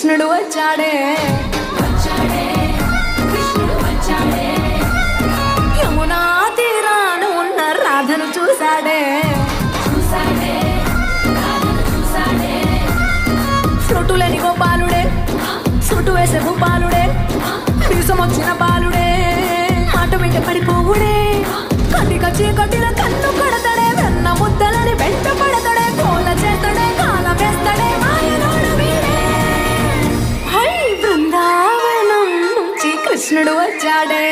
కృష్ణుడు వచ్చాడే యమునా తీరాన ఉన్న రాధను చూశాడే ఫ్లూటులేని గోపాలుడే సూటు వేసే భూపాలుడే మీసం వచ్చిన బాలుడే మాట వెంట పడిపోవుడే కటిక చీకటిల కన్ను కడతాడే వెన్న ముద్దలని వెంట పడతాడే కోల చేస్తాడే కాల వేస్తాడే మాయనోడు వీడే హై బృందావనం నుంచి కృష్ణుడు వచ్చాడే